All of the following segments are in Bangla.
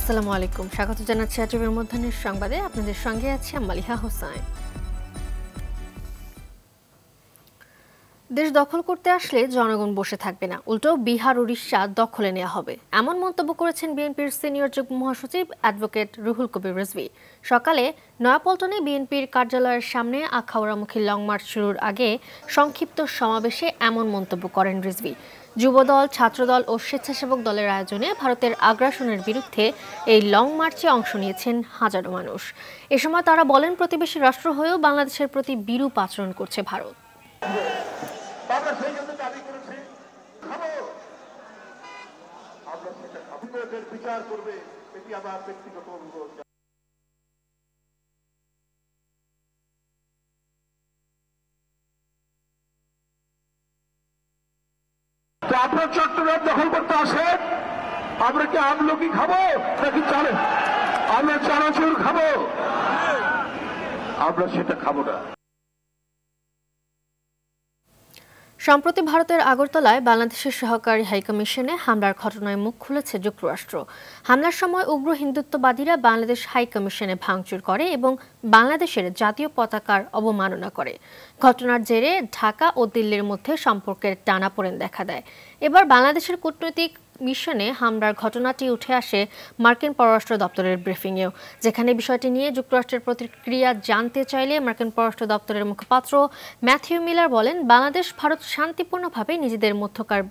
আসসালামু আলাইকুম, স্বাগত জানাচ্ছি আজকের মধ্যাহ্নের সংবাদে। আপনাদের সঙ্গে আছি মালিহা হোসাইন। দেশ দখল করতে আসলে জনগণ বসে থাকবে না, উল্টো বিহার উড়িষ্যা দখলে নেওয়া হবে, এমন মন্তব্য করেছেন বিএনপির সিনিয়র যুগ্ম মহাসচিব অ্যাডভোকেট রুহুল কবির রিজভী। সকালে নয়াপল্টনে বিএনপির কার্যালয়ের সামনে আখাউড়ামুখী লং মার্চ শুরুর আগে সংক্ষিপ্ত সমাবেশে এমন মন্তব্য করেন রিজভী। যুবদল, ছাত্রদল ও স্বেচ্ছাসেবক দলের আয়োজনে ভারতের আগ্রাসনের বিরুদ্ধে এই লং মার্চে অংশ নিয়েছেন হাজারো মানুষ। এ সময় তারা বলেন, প্রতিবেশী রাষ্ট্র হয়েও বাংলাদেশের প্রতি বিরূপ আচরণ করছে ভারত। বিচার করবে, এটি আমার ব্যক্তিগত অনুরোধ। আপনার চট্টগ্রাম দখল করতে আসেন, আমরা কি আমলকি খাবো নাকি চালে আমরা চানাচুর খাবো? আমরা সেটা খাবো না। সম্প্রতি ভারতের আগরতলায় বাংলাদেশের সহকারী হাইকমিশনে হামলার ঘটনায় মুখ খুলেছে যুক্তরাষ্ট্র। হামলার সময় উগ্র হিন্দুত্ববাদীরা বাংলাদেশ হাইকমিশনে ভাঙচুর করে এবং বাংলাদেশের জাতীয় পতাকার অবমাননা করে। ঘটনার জেরে ঢাকা ও দিল্লির মধ্যে সম্পর্কের টানাপোড়েন দেখা দেয়। এবার বাংলাদেশের কূটনৈতিক মিশনে হামলার ঘটনাটি উঠে আসে মার্কিন পররাষ্ট্র দপ্তরের ব্রিফিংয়েও, যেখানে বিষয়টি নিয়ে যুক্তরাষ্ট্রের প্রতিক্রিয়া জানতে চাইলে মার্কিন পররাষ্ট্র দপ্তরের মুখপাত্র ম্যাথিউ মিলার বলেন, বাংলাদেশ ভারত শান্তিপূর্ণভাবে নিজেদের মধ্যকার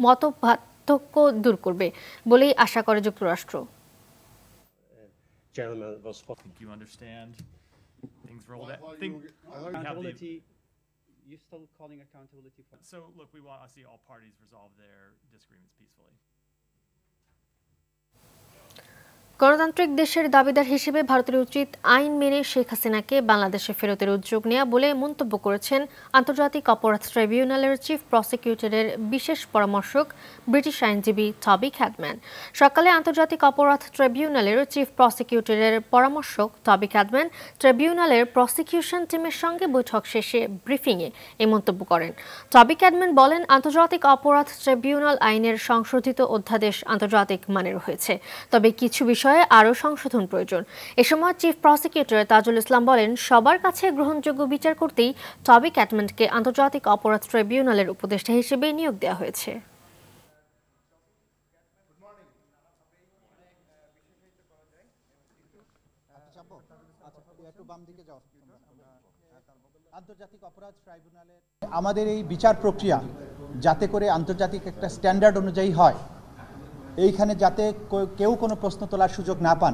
মতপার্থক্য দূর করবে বলেই আশা করে যুক্তরাষ্ট্র। You still calling accountability for? So look, we want to see all parties resolve their disagreements peacefully. গণতান্ত্রিক দেশের দাবিদার হিসেবে ভারতের উচিত আইন মেনে শেখ হাসিনাকে বাংলাদেশে ফেরতের উদ্যোগ নেওয়া বলে মন্তব্য করেছেন আন্তর্জাতিক অপরাধ ট্রাইব্যুনালের চিফ প্রসিকিউটরের বিশেষ পরামর্শক ব্রিটিশ আইনজীবী টবি ক্যাডম্যান। সকালে আন্তর্জাতিক অপরাধ ট্রাইব্যুনালের চিফ প্রসিকিউটরের পরামর্শক টবি ক্যাডম্যান ট্রাইব্যুনালের প্রসিকিউশন টিমের সঙ্গে বৈঠক শেষে ব্রিফিংয়ে এই মন্তব্য করেন। টবি ক্যাডম্যান বলেন, আন্তর্জাতিক অপরাধ ট্রাইব্যুনাল আইনের সংশোধিত অধ্যাদেশ আন্তর্জাতিক মানের হয়েছে, তবে কিছু বিষয়ে আরও সংশোধন প্রয়োজন। এ সময় চিফ প্রসিকিউটর তাজুল ইসলাম বলেন, সবার কাছে গ্রহণযোগ্য বিচার করতেই টবি ক্যাডম্যানকে আন্তর্জাতিক অপরাধ ট্রাইব্যুনালের উপদেষ্টা হিসেবে নিয়োগ দেওয়া হয়েছে। আমাদের এই বিচার প্রক্রিয়া যাতে করে আন্তর্জাতিক একটা স্ট্যান্ডার্ড অনুযায়ী হয়, এইখানে যাতে কেউ কোনো প্রশ্ন তোলার সুযোগ না পান,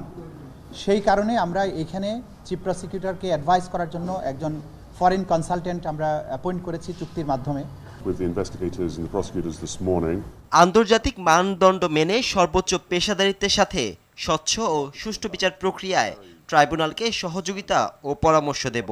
সেই কারণে আমরা এখানে চিফ প্রসিকিউটরকে অ্যাডভাইস করার জন্য একজন ফরেন কনসালটেন্ট আমরা অ্যাপয়েন্ট করেছি চুক্তির মাধ্যমে। আন্তর্জাতিক মানদণ্ড মেনে সর্বোচ্চ পেশাদারিত্বের সাথে স্বচ্ছ ও সুষ্ঠু বিচার প্রক্রিয়ায় ট্রাইব্যুনালকে সহযোগিতা ও পরামর্শ দেব।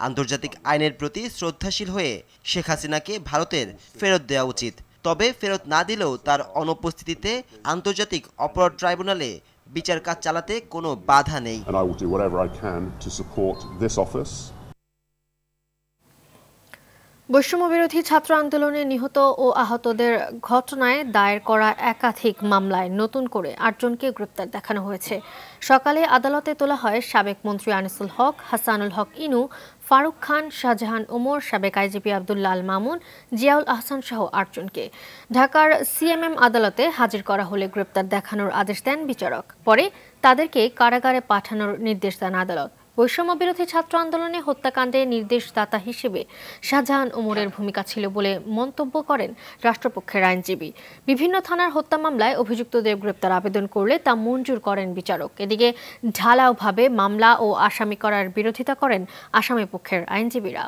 আন্তর্জাতিক আইনের প্রতি শ্রদ্ধাশীল হয়ে শেখ হাসিনাকে ভারতের ফেরত দেওয়া উচিত, তবে ফেরত না দিলেও তার অনুপস্থিতিতে আন্তর্জাতিক অপরাধ ট্রাইব্যুনালে বিচার কাজ চালাতে কোনো বাধা নেই। বৈষম্য বিরোধী ছাত্র আন্দোলনে নিহত ও আহতদের ঘটনায় দায়ের করা একাধিক মামলায় নতুন করে ৮ জনকে গ্রেপ্তার দেখানো হয়েছে। সকালে আদালতে তোলা হয় সাবেক মন্ত্রী আনিসুল হক, হাসানুল হক ইনু, ফারুক খান, শাহজাহান ওমর, সাবেক আইজিপি আব্দুল্লাহ আল মামুন, জিয়াউল আহসান সহ ৮ জনকে। ঢাকার সিএমএম আদালতে হাজির করা হলে গ্রেপ্তার দেখানোর আদেশ দেন বিচারক। পরে তাদেরকে কারাগারে পাঠানোর নির্দেশ দেন আদালত। বৈষম্য বিরোধী ছাত্র আন্দোলনে হত্যাকাণ্ডে নির্দেশদাতা হিসেবে শাহজাহান ওমরের ভূমিকা ছিল বলে মন্তব্য করেন রাষ্ট্রপক্ষের আইনজীবী। বিভিন্ন থানার হত্যা মামলায় অভিযুক্তদের গ্রেপ্তার আবেদন করলে তা মঞ্জুর করেন বিচারক। এদিকে ঢালাওভাবে মামলা ও আসামি করার বিরোধিতা করেন আসামি পক্ষের আইনজীবীরা।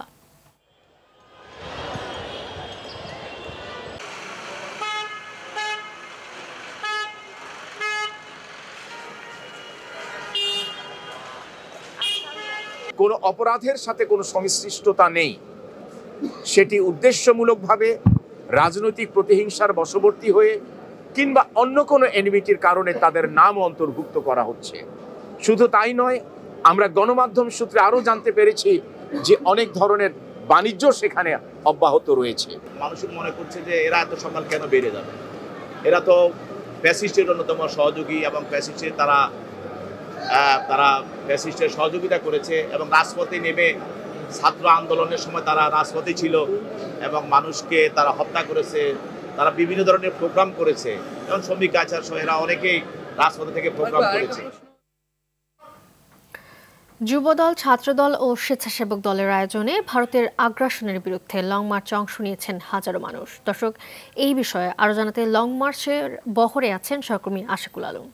কোনো অপরাধের সাথে কোনো সংশ্লিষ্টতা নেই, সেটি উদ্দেশ্যমূলকভাবে রাজনৈতিক প্রতিহিংসার বশবর্তী হয়ে কিংবা অন্য কোনো এনিমিটির কারণে তাদের নাম অন্তর্ভুক্ত করা হচ্ছে। শুধু তাই নয়, আমরা গণমাধ্যম সূত্রে আরও জানতে পেরেছি যে অনেক ধরনের বাণিজ্য সেখানে অব্যাহত রয়েছে। মানুষ মনে করছে যে এরা এত সম্মান কেন বেড়ে যাবে, এরা তো ফ্যাসিস্টের অন্যতম সহযোগী এবং ফ্যাসিস্টের তারা ফ্যাসিস্টের সহযোগিতা করেছে এবং রাজপথে নেমে ছাত্র আন্দোলনের সময় তারা রাজপথে ছিল এবং মানুষকে তারা হত্যা করেছে, তারা বিভিন্ন ধরনের প্রোগ্রাম করেছে এবং শ্রমিক কালচার সহ এরা অনেকেই রাজপথে থেকে প্রোগ্রাম করেছে। যুবদল, ছাত্রদল ও স্বেচ্ছাসেবক দলের আয়োজনে ভারতের আগ্রাসনের বিরুদ্ধে লং মার্চে অংশ নিয়েছেন হাজারো মানুষ। দর্শক, এই বিষয়ে আরো জানাতে লং মার্চের বহরে আছেন সহকর্মী আশিকুল আলম।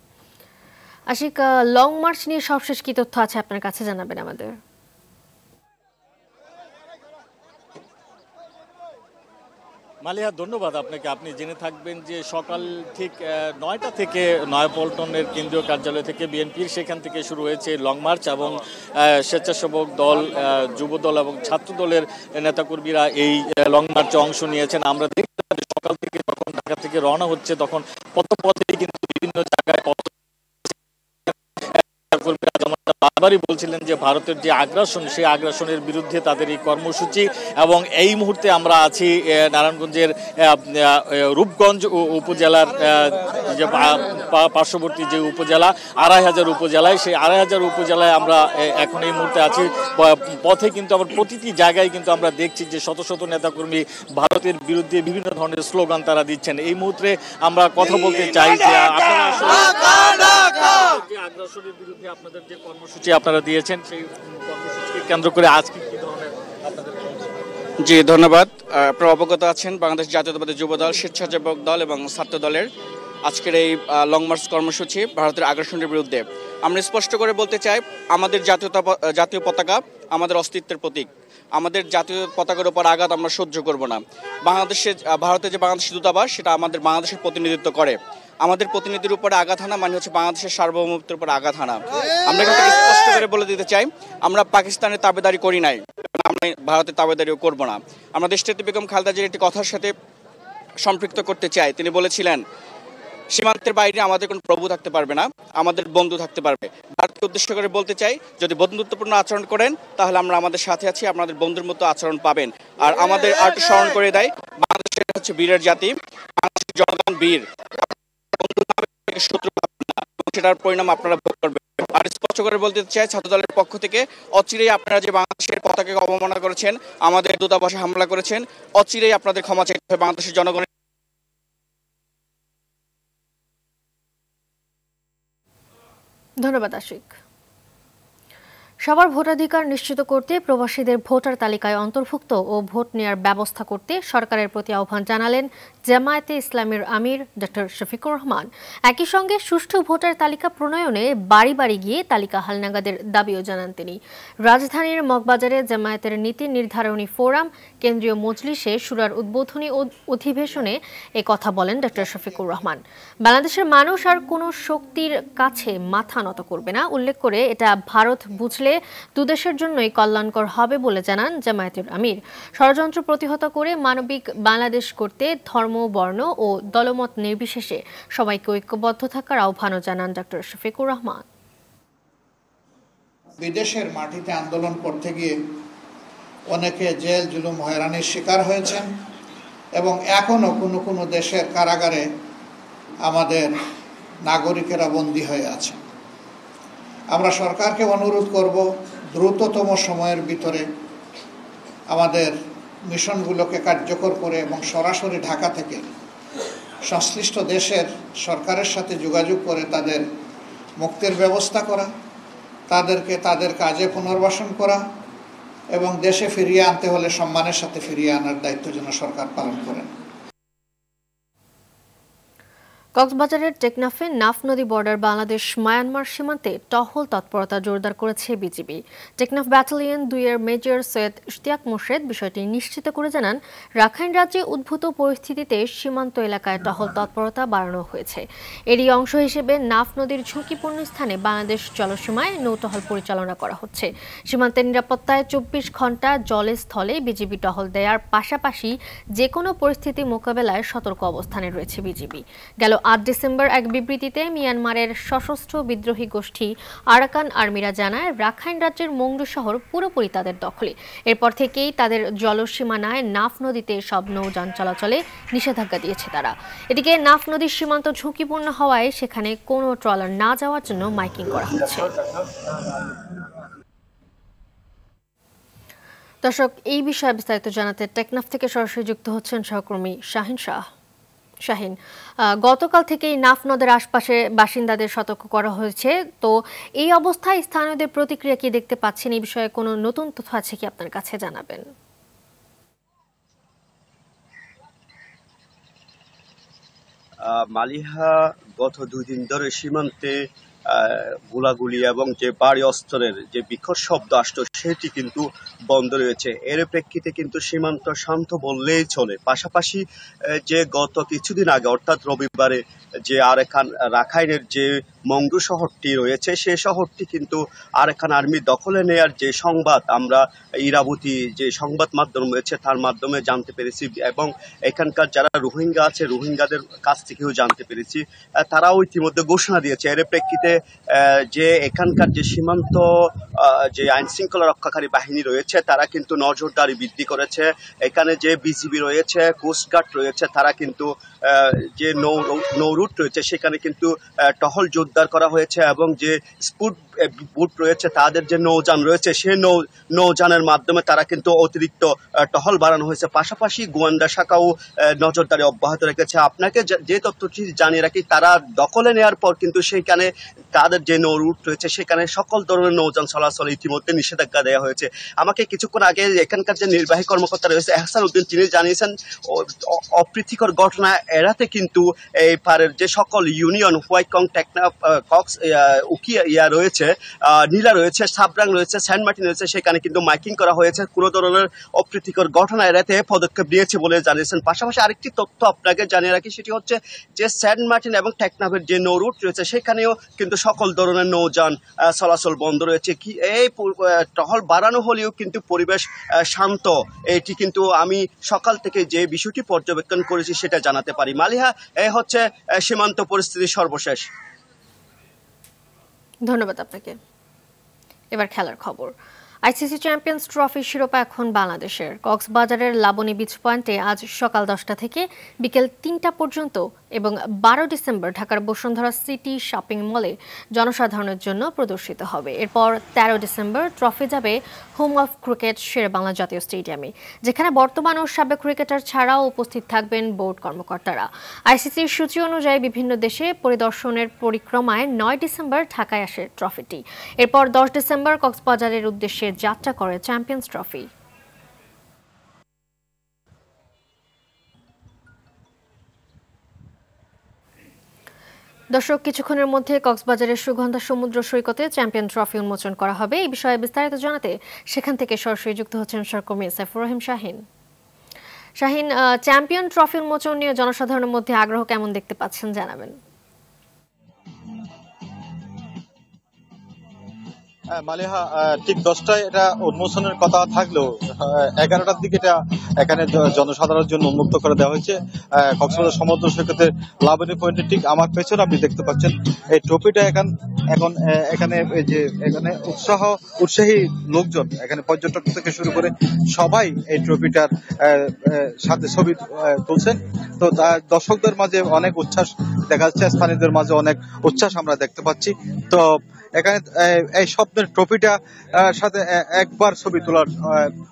আশিক, লং মার্চ নিয়ে সবশেষ কি তথ্য আছে আপনার কাছে জানাবেন আমাদের। মালিহা, ধন্যবাদ আপনাকে। আপনি জেনে থাকবেন যে সকাল ঠিক 9টা থেকে নয়াপল্টনের কেন্দ্রীয় কার্যালয় থেকে বিএনপির সেখান থেকে শুরু হয়েছে লং মার্চ এবং স্বেচ্ছাসেবক দল, যুবদল এবং ছাত্রদলের নেতাকর্মীরা এই লং মার্চে অংশ নিয়েছেন। আমরা দেখলাম সকাল থেকে যখন ঢাকা থেকে রওনা হচ্ছে তখন পথে কিন্তু বিভিন্ন জায়গায় বারবারই বলছিলেন যে ভারতের যে আগ্রাসন, সেই আগ্রাসনের বিরুদ্ধে তাদের এই কর্মসূচি। এবং এই মুহূর্তে আমরা আছি নারায়ণগঞ্জের রূপগঞ্জ উপজেলার যে পার্শ্ববর্তী যে উপজেলা ২৫০০ উপজেলায়, সেই ২৫০০ উপজেলায় আমরা এখন এই মুহূর্তে আছি। পথে কিন্তু আবার প্রতিটি জায়গায় কিন্তু আমরা দেখছি যে শত শত নেতাকর্মী ভারতের বিরুদ্ধে বিভিন্ন ধরনের স্লোগান তারা দিচ্ছেন। এই মুহূর্তে আমরা কথা বলতে চাই যে আগ্রাসনের বিরুদ্ধে আপনাদের যে কর্মসূচি আপনারা দিয়েছেন, সেই কর্মসূচিকে কেন্দ্র করে আজকে কি ধরনের আপনাদের? জি ধন্যবাদ। আপনারা অবগত আছেন বাংলাদেশ জাতীয়তাবাদী যুবদল, স্বেচ্ছাসেবক দল এবং ছাত্র দলের আজকের এই লং মার্চ কর্মসূচি ভারতের আগ্রাসনের বিরুদ্ধে। আমরা স্পষ্ট করে বলতে চাই, আমাদের জাতীয় পতাকা আমাদের অস্তিত্বের প্রতীক। আমাদের জাতীয় পতাকার উপর আঘাত আমরা সহ্য করব না। ভারতের যে বাংলাদেশ দূতাবাস, সেটা আমাদের বাংলাদেশের প্রতিনিধিত্ব করে। আমাদের প্রতিনিধির উপরে আঘাত হানা মানে হচ্ছে বাংলাদেশের সার্বভৌমত্বের উপর আঘাত হানা। আমরা কিন্তু স্পষ্ট করে বলে দিতে চাই, আমরা পাকিস্তানের তাবেদারি করি নাই, আমরা ভারতের তাবেদারিও করব না। আমরা দেশনেত্রী বেগম খালেদা জিয়ার একটি কথার সাথে সম্পৃক্ত করতে চাই। তিনি বলেছিলেন, সীমান্তের বাইরে আমাদের কোনো প্রভু থাকতে পারবে না, আমাদের বন্ধু থাকতে পারবে। ভারতকে উদ্দেশ্য করে বলতে চাই, যদি বন্ধুত্বপূর্ণ আচরণ করেন তাহলে আমরা আমাদের সাথে আছি, আপনাদের বন্ধুর মতো আচরণ পাবেন। আর আমাদের আর একটু স্মরণ করে দেয়, বাংলাদেশের হচ্ছে বীরের জাতি, বাংলাদেশের জনগণ বীর, শত্রু না, সেটার পরিণাম আপনারা ভোগ করবেন। আর স্পষ্ট করে বলতে চাই, ছাত্রদলের পক্ষ থেকে অচিরেই আপনারা যে বাংলাদেশের পতাকাকে অবমাননা করেছেন, আমাদের দূতাবাসে হামলা করেছেন, অচিরেই আপনাদের ক্ষমা চাইতে হবে বাংলাদেশের জনগণের। ধন্যবাদ আশিক। সবার ভোটাধিকার নিশ্চিত করতে প্রবাসীদের ভোটার তালিকায় অন্তর্ভুক্ত ও ভোট নেয়ার ব্যবস্থা করতে সরকারের প্রতি আহ্বান জানালেন জামায়াতে ইসলামীর আমির ডক্টর শফিকুর রহমান। একই সঙ্গে সুষ্ঠু ভোটার তালিকা প্রণয়নে বাড়ি বাড়ি গিয়ে তালিকা হালনাগাদের দাবিও জানান তিনি। রাজধানীর মগবাজারে জামায়াতের নীতি নির্ধারণী ফোরাম কেন্দ্রীয় মজলিসে শুরার উদ্বোধনী অধিবেশনে এ কথা বলেন ডক্টর শফিকুর রহমান। বাংলাদেশের মানুষ আর কোনো শক্তির কাছে মাথা নত করবে না উল্লেখ করে এটা ভারত বুঝলে দুদেশের জন্যই কল্যাণকর হবে বলে জানান জামায়াতের আমির। ষড়যন্ত্র প্রতিহত করে মানবিক বাংলাদেশ করতে ধর্ম, বর্ণ ও দলমত নির্বিশেষে সবাইকে ঐক্যবদ্ধ থাকার আহ্বানও জানান ডক্টর শফিকুর রহমান। বিদেশের মাটিতে আন্দোলন করতে গিয়ে অনেকে জেল, জুলুম, হয়রানির শিকার হয়েছেন এবং এখনো কোনো কোনো দেশের কারাগারে আমাদের নাগরিকেরা বন্দী হয়ে আছেন। আমরা সরকারকে অনুরোধ করব, দ্রুততম সময়ের ভিতরে আমাদের মিশনগুলোকে কার্যকর করে এবং সরাসরি ঢাকা থেকে সংশ্লিষ্ট দেশের সরকারের সাথে যোগাযোগ করে তাদের মুক্তির ব্যবস্থা করা, তাদেরকে তাদের কাজে পুনর্বাসন করা এবং দেশে ফিরিয়ে আনতে হলে সম্মানের সাথে ফিরিয়ে আনার দায়িত্ব যেন সরকার পালন করেন। কক্সবাজারের টেকনাফে নাফ নদী বর্ডার বাংলাদেশ মায়ানমার সীমান্তে টহল তৎপরতা জোরদার করেছে বিজিবি। টেকনাফ ব্যাটালিয়ন 2-এর মেজর সৈয়দ ইশতিয়াক মোর্শেদ বিষয়টি নিশ্চিত করে জানান, রাখাইন রাজ্যে উদ্ভূত পরিস্থিতিতে সীমান্ত এলাকায় টহল তৎপরতা বাড়ানো হয়েছে। এরই অংশ হিসেবে নাফ নদীর ঝুঁকিপূর্ণ স্থানে বাংলাদেশ জলসীমায় নৌটহল পরিচালনা করা হচ্ছে। সীমান্তের নিরাপত্তায় 24 ঘণ্টা জলে স্থলে বিজিবি টহল দেওয়ার পাশাপাশি যে কোনো পরিস্থিতি মোকাবেলায় সতর্ক অবস্থানে রয়েছে বিজিবি। গেল 8 ডিসেম্বর এক বিবৃতিতে মিয়ানমারের সশস্ত্র বিদ্রোহী গোষ্ঠী আরাকান আর্মিরা জানায় রাখাইন রাজ্যের মংডু শহর পুরোপুরি তাদের দখলে। এরপর থেকেই তাদের জলসীমানায় নাফ নদীতে সব নৌযান চলাচলে নিষেধাজ্ঞা দিয়েছে তারা। এদিকে নাফ নদীর সীমান্ত ঝুঁকিপূর্ণ হওয়ায় সেখানে কোনো ট্রলার না যাওয়ার জন্য মাইকিং করা হচ্ছে। দর্শক, এই বিষয়ে বিস্তারিত জানাতে টেকনাফ থেকে সরাসরি যুক্ত হচ্ছেন সহকর্মী শাহিন শাহ। শাহিন, গতকাল থেকেই নাফ নদের আশপাশে বাসিন্দাদের সতর্ক করা হয়েছে, তো এই অবস্থায় স্থানীয়দের প্রতিক্রিয়া কি দেখতে পাচ্ছেন? এই বিষয়ে কোনো নতুন তথ্য আছে কি আপনার কাছে জানাবেন? মালিহা, গত 2 দিন ধরে সীমান্তে গোলাগুলি এবং যে বাড়ি অস্ত্রের যে বিকট শব্দ আসতো সেটি কিন্তু বন্ধ রয়েছে। এর প্রেক্ষিতে কিন্তু সীমান্ত শান্ত বললেই চলে। পাশাপাশি যে গত কিছুদিন আগে অর্থাৎ রবিবারে যে রাখাইনের যে মংডু শহরটি রয়েছে সে শহরটি কিন্তু আরাকান আর্মি দখলে নেয়ার যে সংবাদ আমরা ইরাবতী যে সংবাদ মাধ্যম রয়েছে তার মাধ্যমে জানতে পেরেছি এবং এখানকার যারা রোহিঙ্গা আছে রোহিঙ্গাদের কাছ থেকেও জানতে পেরেছি। তারাও ইতিমধ্যে ঘোষণা দিয়েছে। এর প্রেক্ষিতে যে এখানকার যে সীমান্ত যে আইন শৃঙ্খলা রক্ষাকারী বাহিনী রয়েছে তারা কিন্তু নজরদারি বৃদ্ধি করেছে। এখানে যে বিজিবি রয়েছে, কোস্টগার্ড রয়েছে, তারা কিন্তু যে নৌ রুট রয়েছে সেখানে কিন্তু টহল জোরদার করা হয়েছে এবং যে স্পিড বোট রয়েছে তাদের যে নৌযান রয়েছে সেই নৌযানের মাধ্যমে তারা কিন্তু অতিরিক্ত টহল বাড়ানো হয়েছে। পাশাপাশি গোয়েন্দা শাখাও নজরদারি অব্যাহত রেখেছে। আপনাকে যে তথ্যটি জানিয়ে রাখি, তারা দখলে নেওয়ার পর কিন্তু সেখানে তাদের যে নৌ রুট রয়েছে সেখানে সকল ধরনের নৌযান চলাচলে ইতিমধ্যে নিষেধাজ্ঞা দেওয়া হয়েছে। আমাকে কিছুক্ষণ আগে এখানকার যে নির্বাহী কর্মকর্তা রয়েছে এহসান উদ্দিন, তিনি জানিয়েছেন অপ্রীতিকর ঘটনা এড়াতে কিন্তু এই পারের যে সকল ইউনিয়ন হোয়াইকং, টেকনাফ, কক্স, উকিয়া রয়েছে, নীলা রয়েছে, সাবরাং রয়েছে, সেন্ট মার্টিন রয়েছে, সেখানে কিন্তু মাইকিং করা হয়েছে। কোনো ধরনের অপ্রীতিকর ঘটনা এড়াতে পদক্ষেপ নিয়েছে বলে জানিয়েছেন। পাশাপাশি আরেকটি তথ্য আপনাকে জানিয়ে রাখি, সেটি হচ্ছে যে সেন্ট মার্টিন এবং টেকনাফের যে নৌ রুট রয়েছে সেখানেও কিন্তু সকল ধরনের নৌযান চলাচল বন্ধ রয়েছে। কি এই টহল বাড়ানো হলেও কিন্তু পরিবেশ শান্ত, এটি কিন্তু আমি সকাল থেকে যে বিষয়টি পর্যবেক্ষণ করেছি সেটা জানাতে পারি। মালিহা, এই হচ্ছে সীমান্ত পরিস্থিতি সর্বশেষ। ধন্যবাদ আপনাকে। এবার খেলার খবর। আইসিসি চ্যাম্পিয়ন্স ট্রফি শিরোপা এখন বাংলাদেশের। কক্সবাজারের লাবণী বিচ পয়েন্টে আজ সকাল 10টা থেকে বিকেল 3টা পর্যন্ত এবং 12 ডিসেম্বর ঢাকার বসুন্ধরা সিটি শপিং মলে জনসাধারণের জন্য প্রদর্শিত হবে। এরপর 13 ডিসেম্বর ট্রফি যাবে হোম অফ ক্রিকেট শেরেবাংলা জাতীয় স্টেডিয়ামে, যেখানে বর্তমান ও সাবেক ক্রিকেটার ছাড়াও উপস্থিত থাকবেন বোর্ড কর্মকর্তারা। আইসিসির সূচি অনুযায়ী বিভিন্ন দেশে পরিদর্শনের পরিক্রমায় 9 ডিসেম্বর ঢাকায় আসে ট্রফিটি। এরপর 10 ডিসেম্বর কক্সবাজারের উদ্দেশ্যে যাত্রা করে চ্যাম্পিয়ন্স ট্রফি। দর্শক, কিছুক্ষণের মধ্যে কক্সবাজারের সুগন্ধা সমুদ্র সৈকতে চ্যাম্পিয়ন ট্রফি উন্মোচন করা হবে। এই বিষয়ে বিস্তারিত জানাতে সেখান থেকে সরাসরি যুক্ত হচ্ছেন সহকর্মী সাইফুর রহিম শাহিন। শাহিন, চ্যাম্পিয়ন ট্রফি উন্মোচন নিয়ে জনসাধারণের মধ্যে আগ্রহ কেমন দেখতে পাচ্ছেন জানাবেন। মালিহা, ঠিক 10টায় এটা উন্মোচনের কথা থাকলেও 11টার দিকে এটা এখানে জনসাধারণের জন্য উন্মুক্ত করে দেওয়া হয়েছে। কক্সবাজার সমুদ্র সৈকতের লাবণী পয়েন্টে ঠিক আমার পেছনে আপনি দেখতে পাচ্ছেন এই ট্রফিটা এখন এখানে যে এখানে উৎসাহী লোকজন, এখানে পর্যটক থেকে শুরু করে সবাই এই ট্রফিটার সাথে ছবি তুলছেন। তো দর্শকদের মাঝে অনেক উচ্ছ্বাস দেখা যাচ্ছে, স্থানীয়দের মাঝে অনেক উচ্ছ্বাস আমরা দেখতে পাচ্ছি। তো এখানে এই স্বপ্নের ট্রফিটা সাথে একবার ছবি তোলার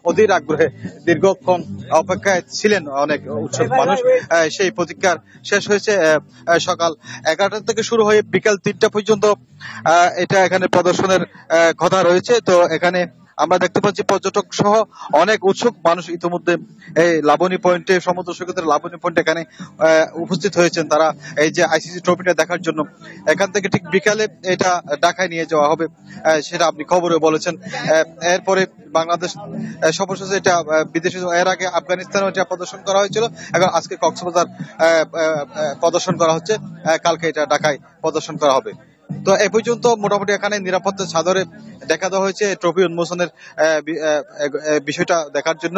অধীর আগ্রহে দীর্ঘক্ষণ অপেক্ষায় ছিলেন অনেক উৎসুক মানুষ। সেই প্রতীক্ষার শেষ হয়েছে। সকাল 11টা থেকে শুরু হয়ে বিকাল 3টা পর্যন্ত এটা এখানে প্রদর্শনের কথা রয়েছে। তো এখানে আমরা দেখতে পাচ্ছি পর্যটক সহ অনেক উৎসুক মানুষ ইতিমধ্যে এই লাবণী পয়েন্টে, সমুদ্র সৈকতের লাবণী পয়েন্টে এখানে উপস্থিত হয়েছেন। তারা এই যে আইসিসি ট্রফিটা দেখার জন্য এখান থেকে ঠিক বিকালে এটা ঢাকায় নিয়ে যাওয়া হবে, সেটা আপনি খবরে বলেছেন। এরপরে বাংলাদেশ সর্বশেষে এটা বিদেশে, এর আগে আফগানিস্তানেও এটা প্রদর্শন করা হয়েছিল, এখন আজকে কক্সবাজার প্রদর্শন করা হচ্ছে, কালকে এটা ঢাকায় প্রদর্শন করা হবে। তো এই পর্যন্ত মোটামুটি এখানে নিরাপত্তা চাদরে দেখা দেওয়া হয়েছে ট্রফি উন্মোচনের বিষয়টা দেখার জন্য।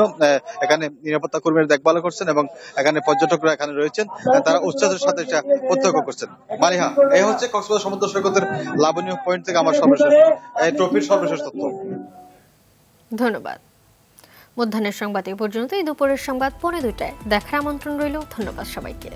এখানে নিরাপত্তা কর্মীরা দেখভাল করছেন এবং এখানে পর্যটকরা এখানে রয়েছেন, তারা উৎসাহের সাথে এটা প্রত্যক্ষ করছেন। মালিহা, এই হচ্ছে কক্সবাজার সমুদ্র সৈকতের লাবণীয় পয়েন্ট থেকে আমার সর্বশেষ এই ট্রফির সর্বশেষ তথ্য। ধন্যবাদ। মধ্যাহ্নের সংবাদ এ পর্যন্ত। এই দুপুরের সংবাদ 2:15 দেখার আমন্ত্রণ রইল। ধন্যবাদ সবাইকে।